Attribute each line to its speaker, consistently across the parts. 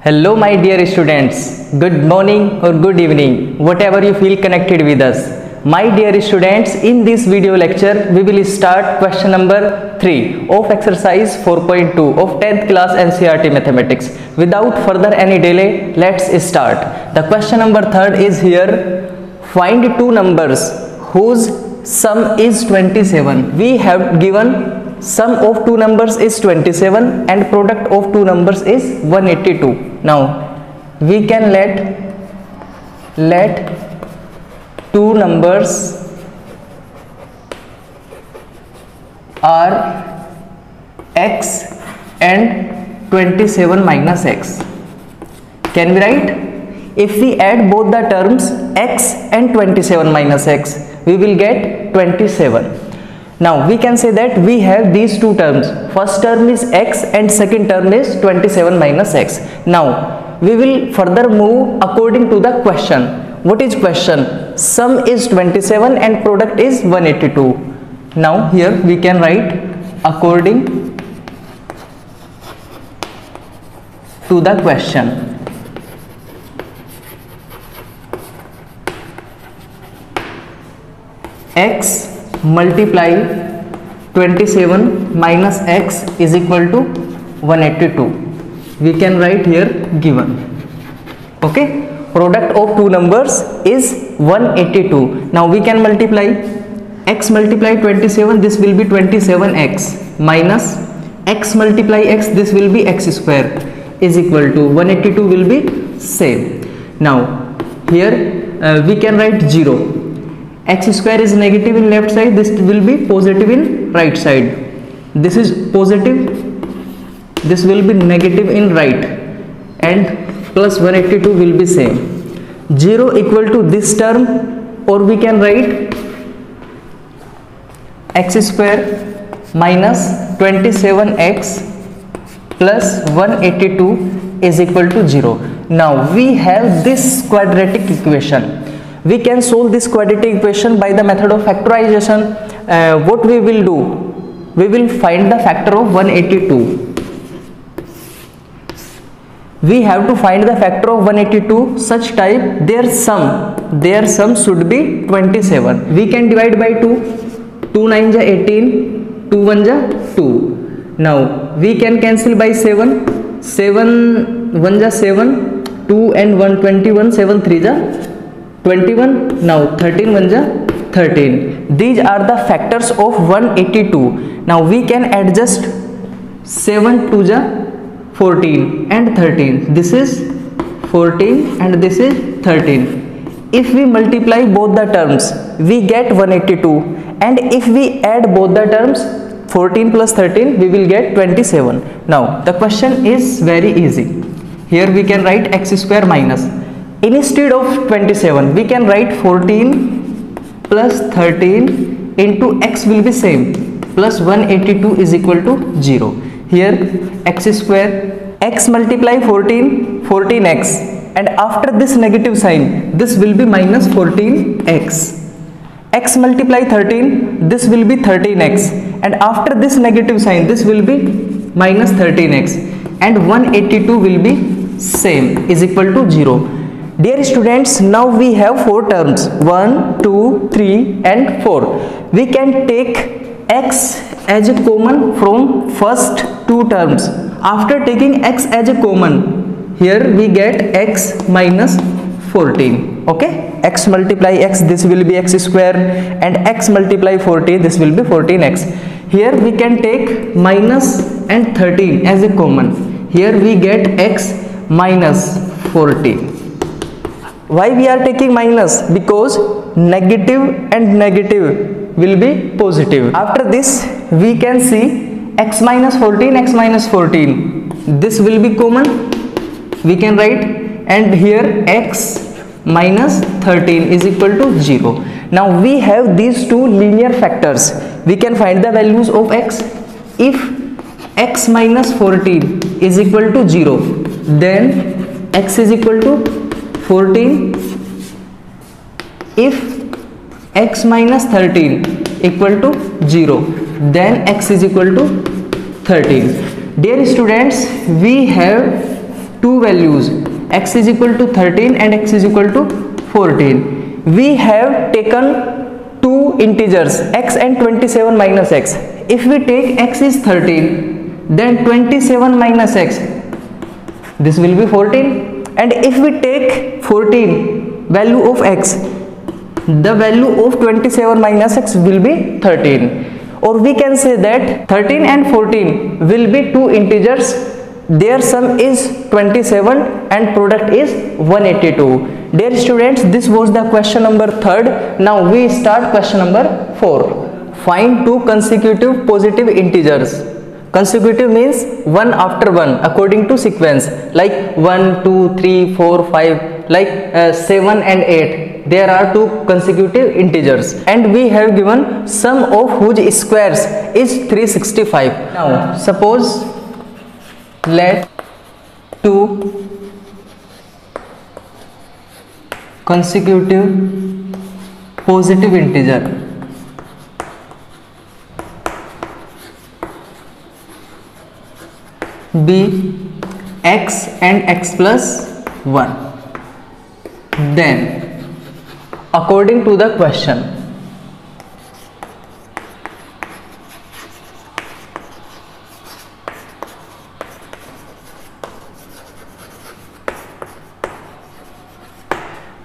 Speaker 1: Hello my dear students, good morning or good evening, whatever you feel connected with us. My dear students, in this video lecture we will start question number 3 of exercise 4.2 of 10th class NCERT mathematics. Without further any delay, let's start. The question number 3 is here. Find two numbers whose sum is 27. We have given sum of two numbers is 27 and product of two numbers is 182. Now we can let two numbers are x and 27 minus x. Can we write? If we add both the terms x and 27 minus x, we will get 27. Now we can say that we have these two terms. First term is x and second term is 27 minus x. Now we will further move according to the question. What is question? Sum is 27 and product is 182. Now here we can write according to the question. X multiply 27 minus x is equal to 182. We can write here given. Okay, product of two numbers is 182. Now we can multiply x multiply 27, this will be 27x, minus x multiply x, this will be x square, is equal to 182 will be same. Now here we can write 0. X square is negative in left side, this will be positive in right side. This is positive, this will be negative in right, and plus 182 will be same. 0 equal to this term, or we can write x square minus 27x plus 182 is equal to 0. Now we have this quadratic equation. We can solve this quadratic equation by the method of factorization. What we will do? We will find the factor of 182. We have to find the factor of 182 such type their sum should be 27. We can divide by 2. 2 9 ja 18, 2 1 ja 2. Now we can cancel by 7. 7 1 ja 7, 2 and 1 21, 7 3 ja 21. Now 13 1 ja 13. These are the factors of 182. Now we can adjust 7 2 ja 14 and 13. This is 14 and this is 13. If we multiply both the terms, we get 182, and if we add both the terms 14 plus 13, we will get 27. Now the question is very easy. Here we can write x square minus, instead of 27 we can write 14 plus 13 into x will be same, plus 182 is equal to 0. Here x square, x multiply 14, 14x, and after this negative sign this will be minus 14x. X multiply 13, this will be 13x, and after this negative sign this will be minus 13x, and 182 will be same, is equal to 0. Dear students, now we have four terms, 1, 2, 3 and 4. We can take x as a common from first two terms. After taking x as a common, here we get x minus 14. Okay, x multiply x, this will be x square, and x multiply 14, this will be 14x. Here we can take minus and 13 as a common. Here we get x minus 14. Why we are taking minus? Because negative and negative will be positive. After this we can see x minus 14, x minus 14, this will be common, we can write, and here x minus 13 is equal to 0. Now we have these two linear factors. We can find the values of x. If x minus 14 is equal to 0, then x is equal to 14. If x minus 13 equal to 0, then x is equal to 13. Dear students, we have two values, x is equal to 13 and x is equal to 14. We have taken two integers x and 27 minus x. If we take x is 13, then 27 minus x, this will be 14. And if we take 14 value of x, the value of 27 minus x will be 13. Or we can say that 13 and 14 will be two integers, their sum is 27 and product is 182. Dear students, this was the question number 3rd. Now we start question number 4. Find two consecutive positive integers. Consecutive means one after one according to sequence, like 1, 2, 3, 4, 5, like 7 and 8. There are two consecutive integers and we have given sum of whose squares is 365. Now suppose let two consecutive positive integer be x and x plus 1. Then according to the question,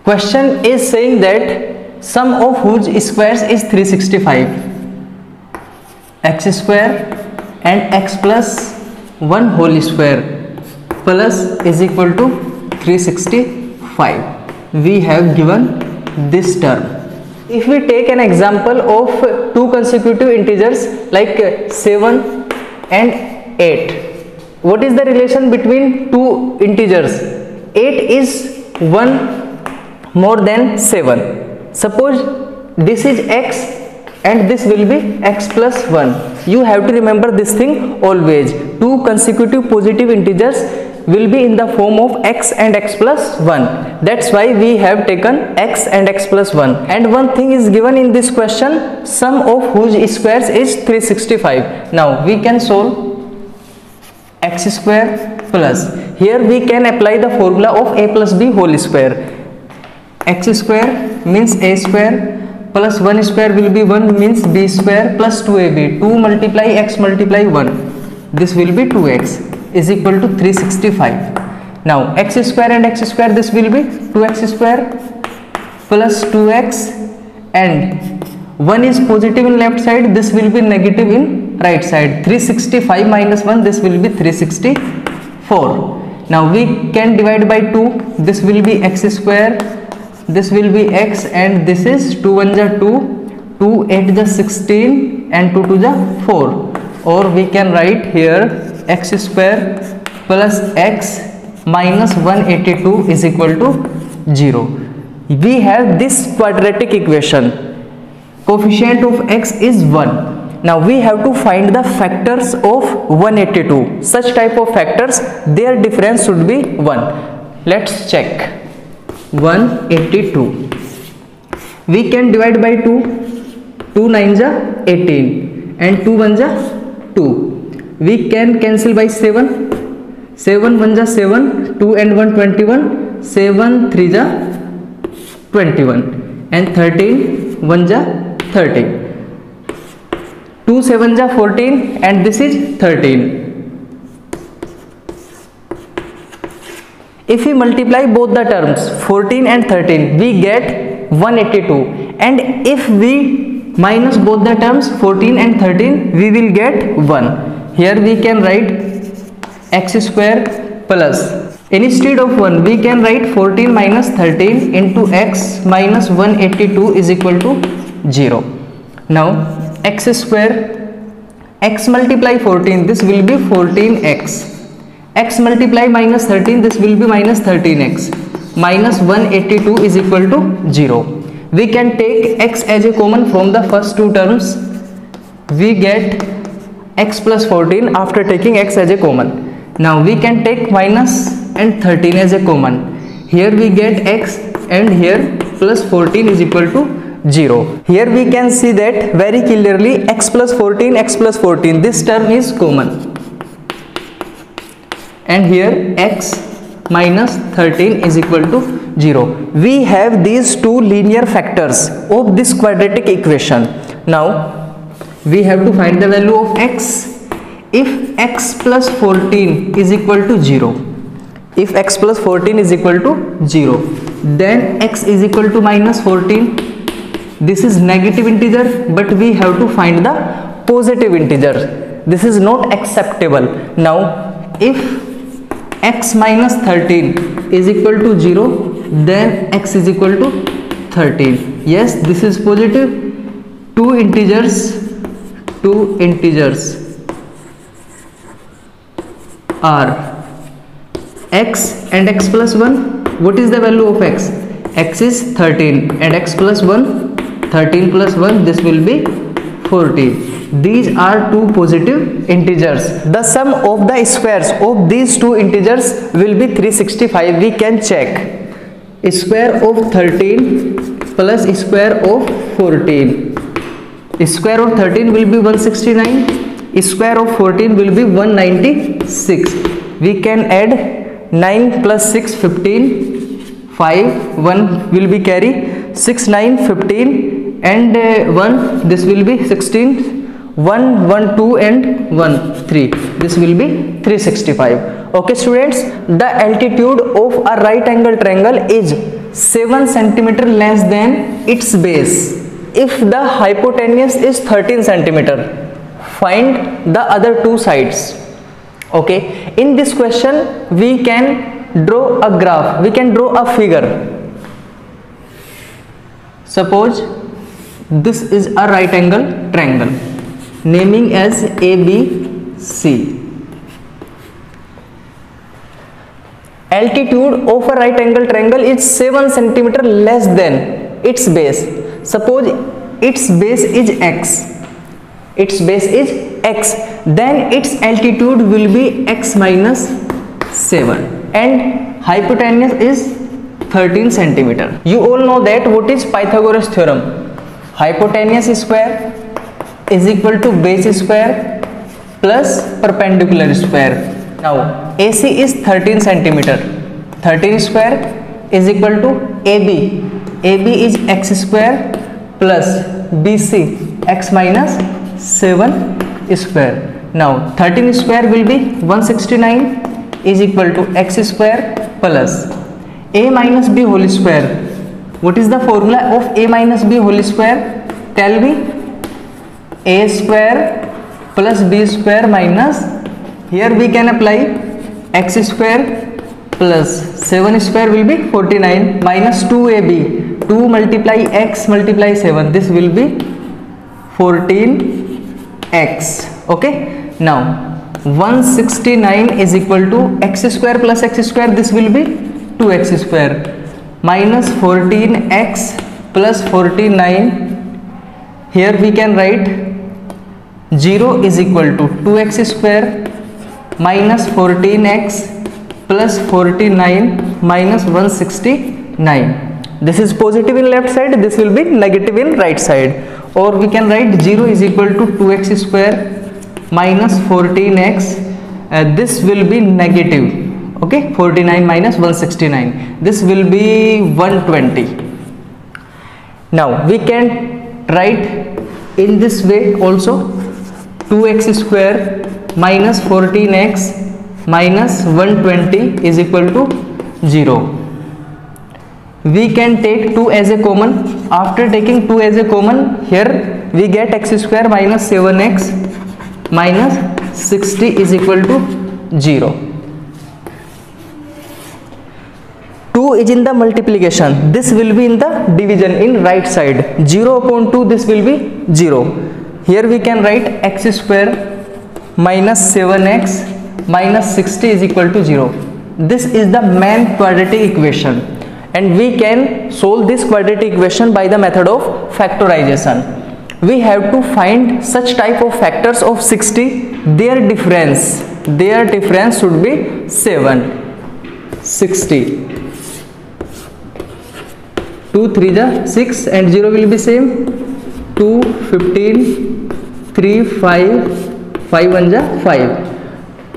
Speaker 1: question is saying that sum of whose squares is 365, x square and x plus 1 whole square plus is equal to 365. We have given this term. If we take an example of two consecutive integers like 7 and 8, what is the relation between two integers? 8 is 1 more than 7. Suppose this is x and this will be x plus 1. You have to remember this thing always. Two consecutive positive integers will be in the form of x and x plus 1. That's why we have taken x and x plus 1. And one thing is given in this question, sum of whose squares is 365. Now we can solve x square plus, here we can apply the formula of a plus b whole square. X square means a square plus 1 square will be 1 means b square plus 2ab. 2 multiply x multiply 1, this will be 2x is equal to 365. Now x square and x square, this will be 2x square plus 2x, and 1 is positive in left side, this will be negative in right side. 365 minus 1, this will be 364. Now we can divide by 2, this will be x square, this will be x, and this is 2 1 ja 2, 2 8 ja 16 and 2 2 ja 4. Or we can write here x square plus x minus 182 is equal to 0. We have this quadratic equation. Coefficient of x is 1. Now we have to find the factors of 182. Such type of factors, their difference should be 1. Let's check. 182. We can divide by 2. 2 9s are 18 and 2 1s are 2. We can cancel by 7. 7 1s are 7. 2 and 1 21. 7 3s are 21 and 13 1s are 30. 2 7s are 14 and this is 13. If we multiply both the terms 14 and 13, we get 182, and if we minus both the terms 14 and 13, we will get 1. Here we can write x square plus, instead of 1 we can write 14 minus 13 into x minus 182 is equal to 0. Now x square, x multiply 14, this will be 14x. X multiply minus 13, this will be minus 13x. Minus 182 is equal to 0. We can take x as a common from the first two terms. We get x plus 14 after taking x as a common. Now we can take minus and 13 as a common. Here we get x and here plus 14 is equal to 0. Here we can see that very clearly x plus 14, x plus 14, this term is common. And here x minus 13 is equal to 0. We have these two linear factors of this quadratic equation. Now we have to find the value of x. If x plus 14 is equal to 0, if x plus 14 is equal to 0, then x is equal to minus 14. This is negative integer, but we have to find the positive integer. This is not acceptable. Now if x minus 13 is equal to 0, then x is equal to 13. Yes, this is positive. Two integers are x and x plus 1. What is the value of x? X is 13 and x plus 1, 13 plus 1, this will be 14. These are two positive integers. The sum of the squares of these two integers will be 365. We can check. Square of 13 plus square of 14. Square of 13 will be 169. Square of 14 will be 196. We can add 9 plus 6 15, 5, 1 will be carry, 6 9 15 and 1, this will be 16, 1 1 2 and 1 3, this will be 365. Okay students, the altitude of a right angle triangle is 7 centimeter less than its base if the hypotenuse is 13 centimeter. Find the other two sides. Okay, in this question we can draw a graph, we can draw a figure. Suppose this is a right angle triangle, naming as ABC. Altitude of a right angle triangle is 7 centimeter less than its base. Suppose its base is x. Its base is x, then its altitude will be x minus 7 and hypotenuse is 13 centimeter. You all know that what is Pythagoras theorem? Hypotenuse square is equal to base square plus perpendicular square. Now AC is 13 centimeter. 13 square is equal to AB. AB is x square plus BC x minus 7 square. Now 13 square will be 169 is equal to x square plus a minus b whole square. What is the formula of a minus b whole square? Tell me. A square plus b square minus, here we can apply x square plus 7 square will be 49 minus 2ab, 2 multiply x multiply 7, this will be 14x. Okay, now 169 is equal to x square plus x square, this will be 2x square minus 14x plus 49. Here we can write 0 is equal to 2x square minus 14x plus 49 minus 169. This is positive in left side, this will be negative in right side. Or we can write 0 is equal to 2x square minus 14x. This will be negative. Okay, 49 minus 169. This will be 120. Now we can write in this way also. 2x square minus 14x minus 120 is equal to 0. We can take 2 as a common. After taking 2 as a common, here we get x square minus 7x minus 60 is equal to 0. 2 is in the multiplication, this will be in the division in right side. 0 upon 2, this will be 0. Here we can write x square minus 7x minus 60 is equal to 0. This is the main quadratic equation, and we can solve this quadratic equation by the method of factorization. We have to find such type of factors of 60, their difference should be 7. 60, 2 3 the 6 and 0 will be same. 2 15, 3 5, 5 1 ja 5,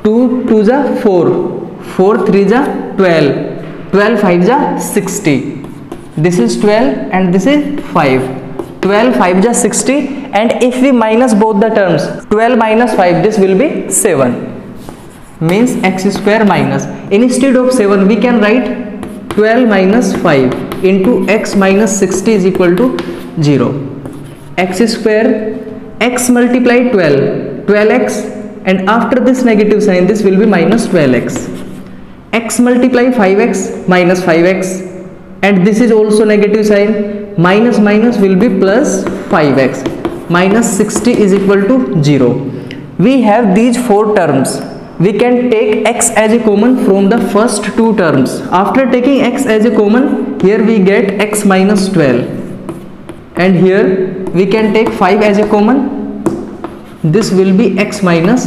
Speaker 1: 2 2 ja 4, 4 3 ja 12. 12 5 ja 60. This is 12 and this is 5. 12 5 ja 60, and if we minus both the terms, 12 minus 5, this will be 7. Means x square minus, instead of 7 we can write 12 minus 5 into x minus 60 is equal to 0. X square, x multiply 12, 12x, and after this negative sign this will be minus 12x. X multiply 5x minus 5x, and this is also negative sign, minus minus will be plus 5x. Minus 60 is equal to 0. We have these four terms. We can take x as a common from the first two terms. After taking x as a common, here we get x minus 12, and here we can take 5 as a common. This will be x minus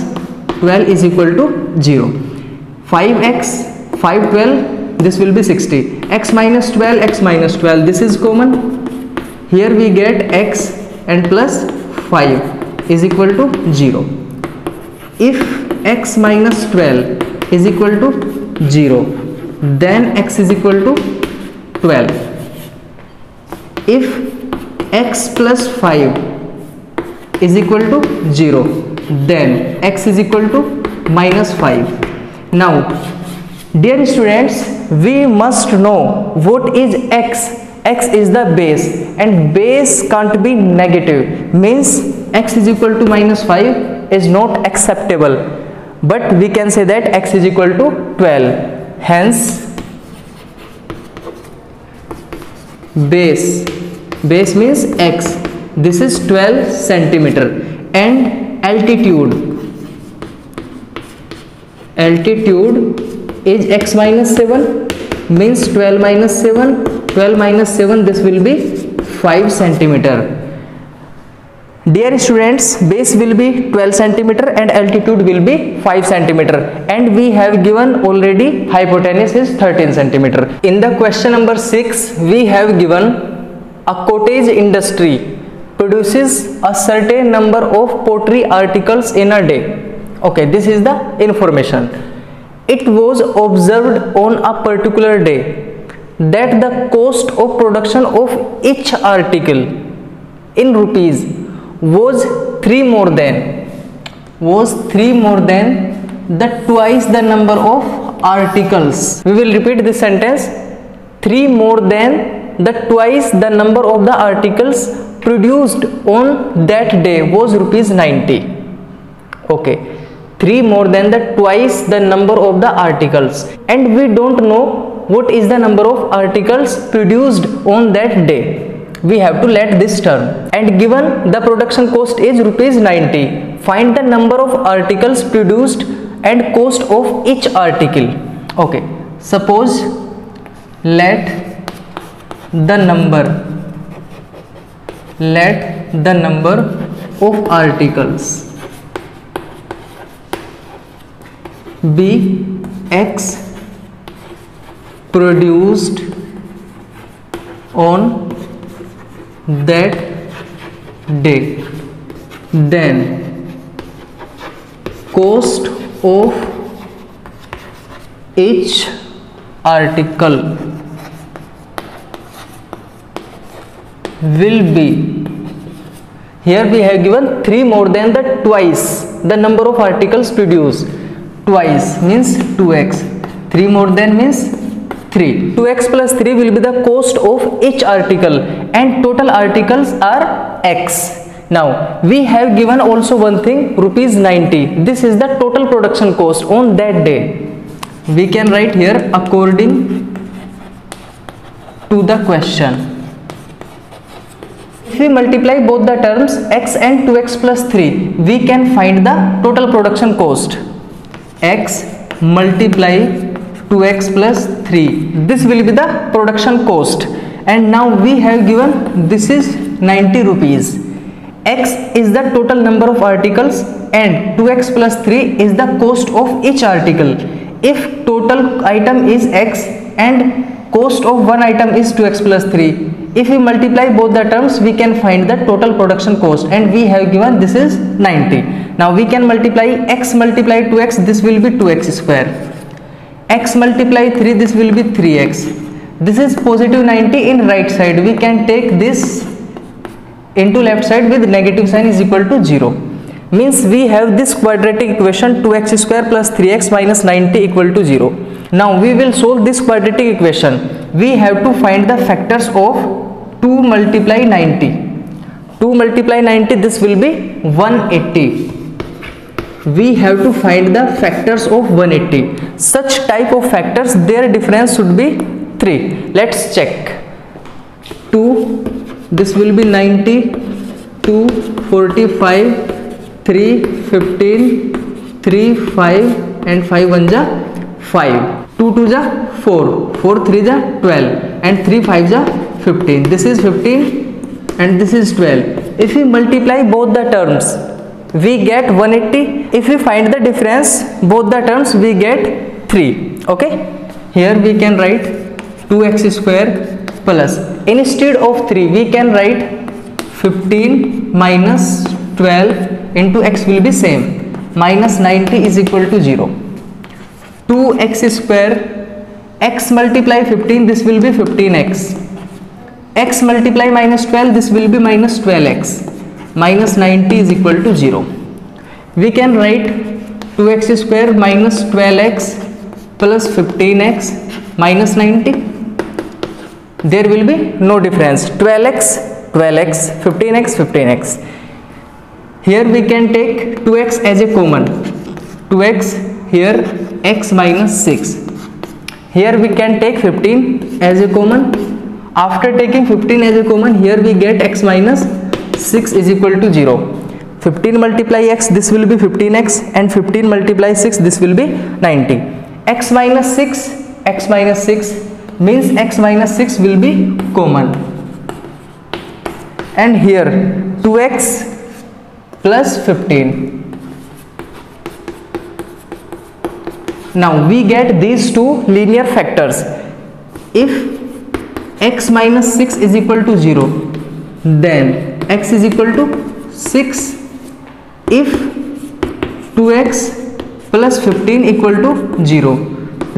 Speaker 1: 12 is equal to 0. 5x, 5 12, this will be 60. X minus 12, x minus 12, this is common. Here we get x and plus 5 is equal to 0. If x minus 12 is equal to 0, then x is equal to 12. If x plus 5 is equal to 0, then x is equal to minus 5. Now dear students, we must know what is x. X is the base, and base can't be negative, means x is equal to minus 5 is not acceptable, but we can say that x is equal to 12. Hence base means x, this is 12 centimeter, and altitude is x minus 7, means 12 minus 7, 12 minus 7, this will be 5 centimeter. Dear students, base will be 12 centimeter and altitude will be 5 centimeter, and we have given already hypotenuse is 13 centimeter. In the question number 6, we have given a cottage industry produces a certain number of pottery articles in a day. Okay, this is the information. It was observed on a particular day that the cost of production of each article in rupees was 3 more than the twice the number of articles. We will repeat this sentence. 3 more than the twice the number of the articles produced on that day was rupees 90. Okay, 3 more than the twice the number of the articles, and we don't know what is the number of articles produced on that day. We have to let this term, and given the production cost is rupees 90, find the number of articles produced and cost of each article. Okay, suppose let the number of articles be x produced on that day, then cost of each article will be, here we have given 3 more than the twice the number of articles produced. Twice means 2x, 3 more than means 3. 2x plus 3 will be the cost of each article, and total articles are x. Now we have given also one thing, rupees 90. This is the total production cost on that day. We can write here according to the question. If we multiply both the terms x and 2x plus 3, we can find the total production cost. X multiply 2x plus 3, this will be the production cost, and now we have given this is 90 rupees. X is the total number of articles and 2x plus 3 is the cost of each article. If total item is x and cost of one item is 2x plus 3, if we multiply both the terms we can find the total production cost, and we have given this is 90. Now we can multiply x multiply 2x, this will be 2x square. x multiply 3, this will be 3x. This is positive 90 in right side. We can take this into left side with negative sign is equal to 0. Means we have this quadratic equation 2x square plus 3x minus 90 equal to 0. Now we will solve this quadratic equation. We have to find the factors of 2 multiply 90. 2 multiply 90, this will be 180. We have to find the factors of 180. Such type of factors, their difference should be 3. Let's check. 2, this will be 90, 2, 45, 3, 15, 3, 5 and 5 1 ja 5. 2 2 ja 4, 4 3 ja 12 and 3 5 ja 15. This is 15 and this is 12. If we multiply both the terms, we get 180. If we find the difference both the terms, we get 3. Okay, here we can write 2x square plus, instead of 3 we can write 15 minus 12 into x will be same, minus 90 is equal to 0. 2x square, x multiply 15, this will be 15x. X multiply minus 12, this will be minus 12x. Minus 90 is equal to 0. We can write 2x square minus 12x plus 15x minus 90. There will be no difference. 12x, 12x, 15x, 15x. Here we can take 2x as a common. 2x, here x minus 6. Here we can take 15 as a common. After taking 15 as a common, here we get x minus 6 is equal to 0. 15 multiply x, this will be 15x, and 15 multiply 6, this will be 90. X minus 6 means x minus 6 will be common. And here 2x plus 15. Now we get these two linear factors. If x minus 6 is equal to 0, then x is equal to 6. If 2x plus 15 equal to 0,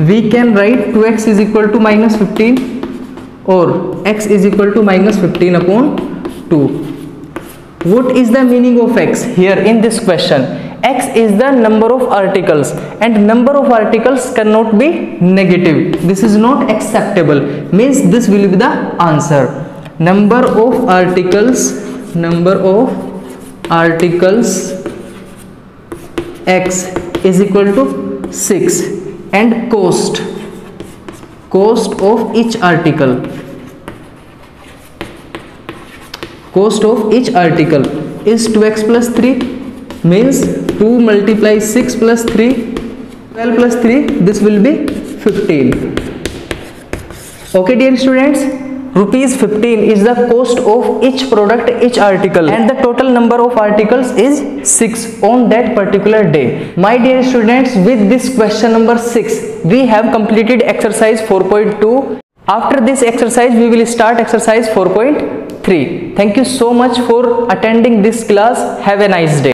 Speaker 1: we can write 2x is equal to minus 15 or x is equal to minus 15 upon 2. What is the meaning of x here in this question? X is the number of articles, and number of articles cannot be negative. This is not acceptable. Means this will be the answer. Number of articles x is equal to 6, and cost of each article is 2x plus 3, means 2 multiply 6 plus 3, 12 plus 3, this will be 15. Okay dear students, rupees 15 is the cost of each product, each article, and the total number of articles is 6 on that particular day. My dear students, with this question number 6, we have completed exercise 4.2. After this exercise, we will start exercise 4.3. Thank you so much for attending this class. Have a nice day.